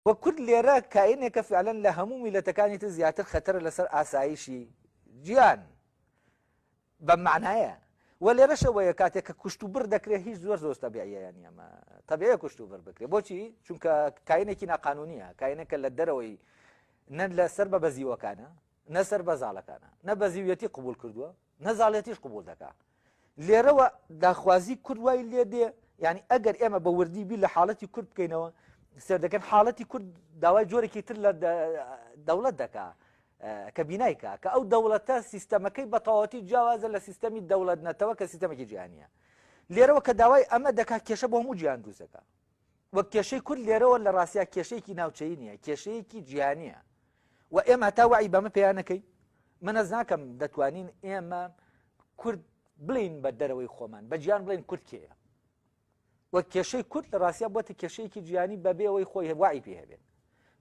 وەکورد لێرە کاینێکە فعلەن لە هەموو میلەتەکانیتر زیاتر خەتەرە لەسەر ئاسایشی گیان بە معنایە و لێرەشەوەیە کاتێک کە کوشت و بڕ دەکرێت هیچ زۆر زۆر تەبیعیە نیەمە تەبیعە کوشت و بڕ بکرێت بۆچی چونکە کاینێکی ناقانونیە کاینێکە لە دەرەوەی نە لەسەر بە بەزیوەکانە نەسەر بە زاڵەکانە نە بەزیوەتی قبول کردووە نەزاڵەتیش قبول دەکات لێرەوە داخوازی کورد وای لێ دێ ینی ئەگەر ئێمە بە وردی بی لە حاڵەتی کورد بکەینەوە سەردەکەن حاڵەتی کورد داوای جۆرێکی تر لە دەوڵەت دەکات کە بینایکە کە ئەو دەوڵەتە سیستەمەکەی بە تەواوەتی جیاوازە لە سیستەمی دەوڵەت نەتەوە کە سیستەمێکی جیهانیە لێرەوە کە داوای ئەمە دەکات کێشە بۆ هەموو جیهان دروستەکە وەک کێشەی کورد لێرەوە لە ڕاستیا کێشەیەکی ناوچەیی نییە کێشەیەکی جیهانیە و ئێمە هەتا وعی بەمە پێیانەکەی منەز ناکەم دەتوانین ئێمە کورد بڵین بە دەرەوەی خۆمان بە گیان بڵین کورد کێیە وەک کێشەی کورد لە ڕاستیا بۆتە کێشەیەکی جیهانی بەبێەوەی خۆی وعی پێ هەبێت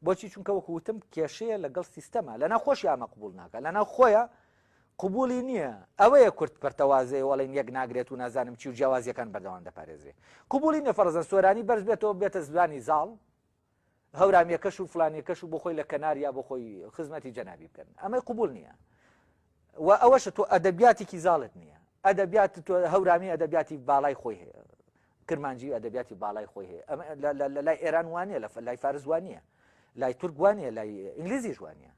بۆچی چونکە وەکوتم کێشەیە لەگەڵ سیستەمە لەنا خۆشی ئامە قبول ناکە لەنا خۆیە قبولی نییە ئەوەیە کورد پەرتەوازەیە وەڵین یەک ناگرێت و نازانم چی و جیاوازیەکان بەردەوام دەپارێزرێ قبولی نیە فەرزەن سۆرانی بەرز بێتەوە بێتە زبانی زاڵ هەورامیەکەش و فلانیەکەش و بۆ خۆی لە کەناریا بۆ خۆی خزمەتی جەنابی بکەن ئەمەی قبول نییە و ئەوەشە تۆ ئەدەبیاتێکی زاڵت نییە ئەدەبیات تۆ هەورامی ئەدەبیاتی باڵای خۆی هەیە کرمانجی ئەدەبیاتی باڵای خۆی هەیە لە لای ئێران وانە لای فارس وانە لای تورک وانە لای ئینگلیزی جوانە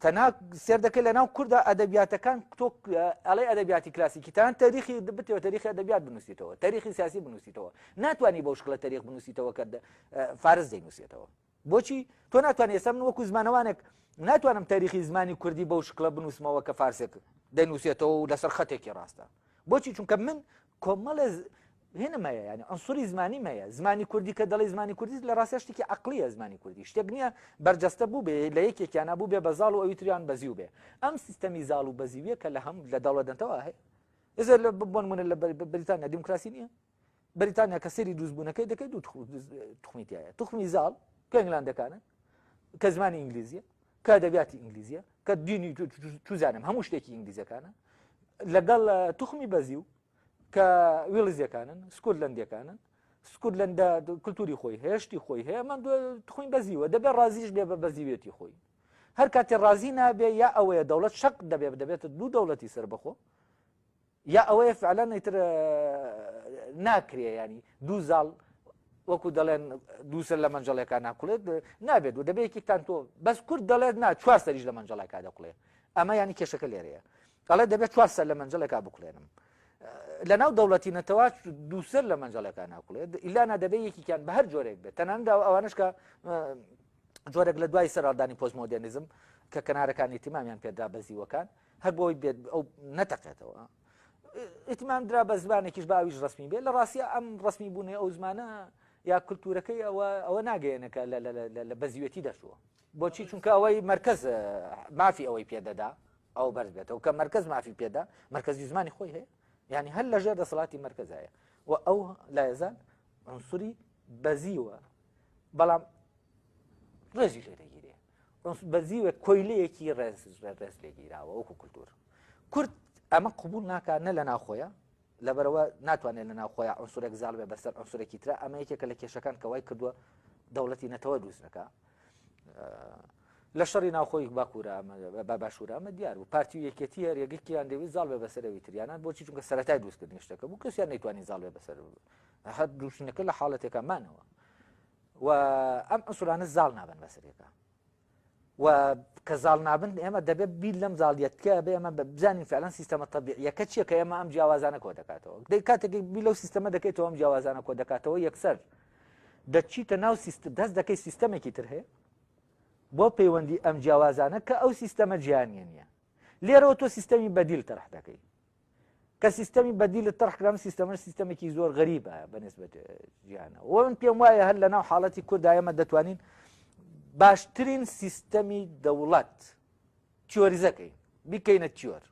تەنها سێر دەکەی لە ناو کووردا ئەدەبیاتەکان تۆ ئەڵێ ئەدەبیاتی کلاسیکی تان تاریخی بتەوە تاریخی ئەدەبیات بنووسیتەوە تاریخی سیاسی بنووسیتەوە ناتوانانی بەو شکڵە تاریخ بنووسیتەوە کە فارس دەینووسێتەوە بۆچی تۆ ناتوانانی ئێستا من وەکو زمانەوانێک ناتوانم تاریخی زمانی کوردی بەو شکڵە بنووسمەوە کە فارسێک دەینووسێتەوە و لەسەر خەتێکی ڕاستە بۆچی چونکە من کۆمەڵە هێنمەیە ینی ئەنسوری زمانی مەیە زمانی کوردی کە دەڵی زمانی کوردی لە ڕاستە شتێکی عەقلیە زمانی کوردی شتێک نییە بەرجەستە بوو بێ لە یەکێکیان نبوو بێ بە زاڵ و ئەویتریان بەزیو بێ ئەم سیستەمی زاڵ و بەزیویە کە لە هەم لە دەوڵەتەوە هەیە ئێزە بۆن منە لە بریتانیا دیموکراسی نییە بریتانیا کە سەری دروستبوونەکەی دەکەی دوو توخمیتیایە توخمی زاڵ کە ئینگلاندەکانن کە زمانی ئینگلیزیە کە ئەدەبیاتی ئینگلیزیە کە دینی توزانم هەموو شتێکی ئینگلیزەکانە لەگەڵ توخمی بەزیو کە ویڵزیەکانن سکۆتلەندیەکانن سکۆتلەندە کولتوری خۆی هێشتی خۆی هەیە من توخمی بەزیوە دەبێت ڕازیش بێ بە بەزیوێتی خۆی هەر کاتێ ڕازی نابێ یا ئەوەیە دەوڵەت شەق دەبێتە دوو دەوڵەتی سەربەخۆ یا ئەوەیە فعلەن ئیتر ناکرێ ینی دوو زاڵ وەکو دەڵێن دووسەر لە مەنجەڵێکان ناکوڵێت نابێت و دەبێت یەکێکتان تۆ بەس کورد دەڵێت نا چوار سەریش لە مەنجەڵێکا دەقڵێ ئەمە ینی کێشەکە لێرەیە دەڵێ دەبێت چوار سەر لە مەنجەڵێکا بقولێنم لە ناو دەوڵەتی نەتەوە دووسەر لە مەنجەڵەکان ناکوڵێت ئیلانا دەبێت یەکیان بە هەر جۆرێک بێت تەناندا ئەوانش کە جۆرێک لە دوای سەرڕدانی پۆستمۆدرنیزم کە کەنارەکانی تیمامیان پێدرا بە زیوەکان هەر بۆی بێت ئەو نەتەقێتەوە ئیتمان درا بە زمانێکیش باویش ڕسمی بێت لە ڕاستیە ئەم ڕسمی بوونێ ئەو زمانە یا کولتورەکەی ئەوە ناگەیەنەکە لە بەزیوەتی دەشووە بۆچی چونکە ئەوەی مرکز مافی ئەوەی پێدەدا ئەو بەرز بێتەوە کە مرکز مافی پێدا مرکزی زمانی خۆی هەیە يعني هل لەژێر دەسەڵاتی مرکزایە و ئەو لا يزال عنصری بەزیوە بەڵام ڕێژی لێ دەگیرێ بەزیوە کۆیلەیەکی ڕێز لێگیراوە وەکو کولتور کورد ئەمە قبول ناکات نە لە ناوخۆیە لەبەرەوە ناتوانێت لە ناوخۆیە عنصرێک زاڵ بێ بەسەر عنصرێکی ترە ئەمە یەکێکە لە کێشەکان کە وای کردووە دەوڵەتی نەتەوە دروست نەکا لە شەڕی ناوخۆی باکوورە بە باشوورە ئەمە دیار و پارتی یەکێتی هەرێگەکیان دەوێت زاڵ بێ بەسەرەوەی تریانان بۆچی چونکە سەرەتای دروستکردنی شتەکە بوو کەسیان نەیتوانی زاڵ بێ بەسەر هەر دروستنەکە لە حاڵەتێکمانەوە و ئەم ئەسوورانە زاڵ نابن بەسەرێکە و کە زاڵ نابن ئێمە دەبێت بیر لەم زاڵیەتکە بێ ئەمە بزانین فعلەن سیستەمە تەبیعیەکە چییە کە ئێمە ئەم جیاوازانە کۆ دەکاتەوە دەی کاتێکی بیر لەو سیستەمە دەکەیتەوە ئەم جیاوازانە کۆ دەکاتەوە یەکسەر دەچیتە ناو دەست دەکەی سیستەمێکی تر هەیە بۆ پەیوەندی ئەم جیاوازانە کە ئەو سیستەمە جیهانیە نییە لێرەوە تۆ سیستەمی بەدیل تەرح دەکەی کە سیستەمی بەدیلت تەرحکرام سیستەمە سیستەمێکی زۆر غەریبە بەنسبەت جیهانە و من پێم وایە هەر لە ناو حاڵەتی کووردا ئێمە دەتوانین باشترین سیستەمی دەوڵەت تیۆریزەکەی بیکەینە تیۆر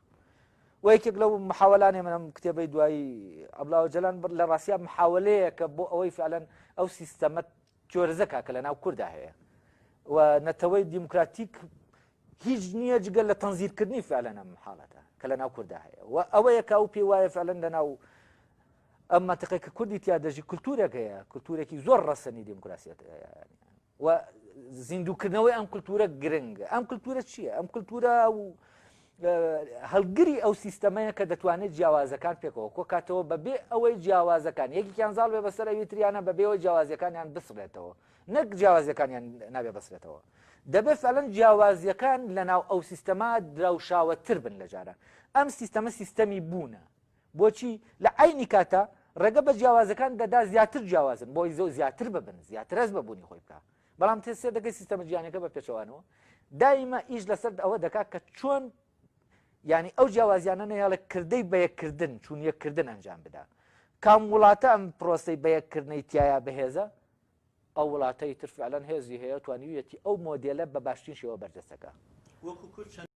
و یەکێک لەو محاولانێ منم کتێبەی دوایی ئەبلاوە جەلان لە ڕاستیا محاولەیەکە بۆ ئەوەی فعلەن ئەو سیستەمە تیۆریزەکە کە لە ناو کووردا هەیە و نەتەوەی دیموکراتیک هیچ نییە جگەل لە تەنزیرکردنی فعلەن ئەم حاڵەتە کە لە ناو کووردا هەیە و ئەوەیە کە ئەو پێی وایە فعلەن لە ناو ئەم مەنتیقەی کە کوردی تیا دەژی کولتورێک هەیە کولتورێکی زۆر ڕەسەنی دیموکراسیەت و زیندووکردنەوەی ئەم کولتورە گرنگە. ئەم کولتورە چییە؟ ئەم کولتورە هەڵگری ئەو سیستەمەیە کە دەتوانێت جیاوازەکان پێکەوە کۆکاتەوە بەبێ ئەوەی جیاوازەکان یەکێکیان زاڵ بێ بەسەر ئەوی تریانە بەبێەوەی جیاوازیەکانیان بسڕێتەوە، نەک جیاوازیەکانیان نابێ بەسرێتەوە. دەبێت فعلەن جیاوازیەکان لەناو ئەو سیستەما دراوشاوەتر بن لە جارە. ئەم سیستەمە سیستەمی بوونە. بۆچی لە عینی کاتە ڕێگە بە جیاوازەکان دەدا زیاتر جیاوازن بۆی زیاتر ببن، زیاتر هەست بەبوونی خۆی بکە. بەڵام تێسێ دەکەی سیستەمە جیانەکە بە پێچەوانەوە دایمە ئیش لەسەر ئەوە دەکات کە چۆن ینی ئەو جیاوازیانە نەیاڵە کردەی بەیەکردن چون یەکردن ئەنجام بدا. کام وڵاتە ئەم پرۆسەی بەیەکردنەی تایە بەهێزە ئەو وڵاتەی تر فعلەن هێزی هەیە توانیویەتی ئەو مۆدێلە بە باشترین شێوە بەردەستەکە.